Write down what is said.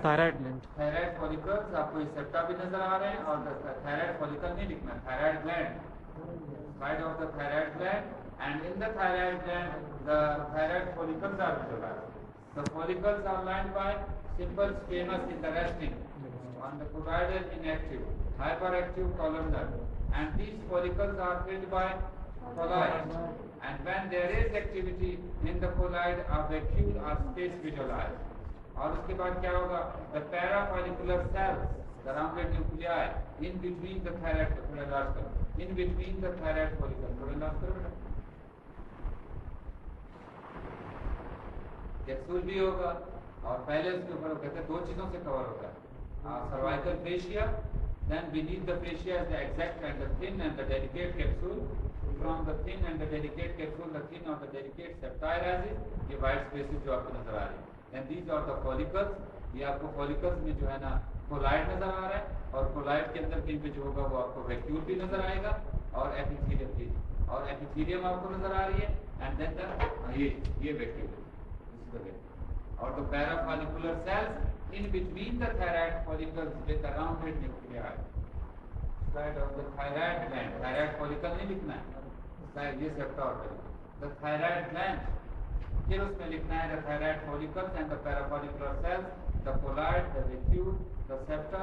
Thyroid gland, thyroid follicles आपको इस septa भी नजर आ रहे हैं, और थायराइड फॉलिकल नहीं लिखना, thyroid gland, side of the thyroid gland, and in the thyroid gland the thyroid follicles are visualized. The follicles are lined by simple squamous interacting on the colloidal inactive, hyperactive columnar, and these follicles are filled by colloid. And when there is activity in the colloid, a vacuole or space visualized. और उसके बाद क्या होगा? The parafollicular cells, the rounded nuclei, in between the thyroid, in between the thyroid follicle. Capsule भी होगा, और पहले उसके ऊपर कहते हैं दो चीजों से कवर होता है, cervical fascia, then beneath the fascia is the exact and the thin and the delicate capsule. From the thin and the delicate capsule, the thin or the delicate septi rises. ये white spaces जो आपको नजर आ रही है. And these are the follicles. ये आपको follicles में जो है ना कोलाइड नजर आ रहा है, और कोलाइड के अंदर कहीं पे जो होगा वो आपको वैक्यूल भी नजर आएगा, और एपिथेलियम भी, और एपिथेलियम आपको नजर आ रही है, एंड देन ये वैक्यूल, और the parafollicular cells in between the thyroid follicles with the rounded nuclei. Side of the thyroid gland, thyroid follicle नहीं लिखना है, side ये सेप्टा और the thyroid gland, फिर उसमें लिखना है the thyroid follicles and the parafollicular cells, the colloid, the vacuole, the septa,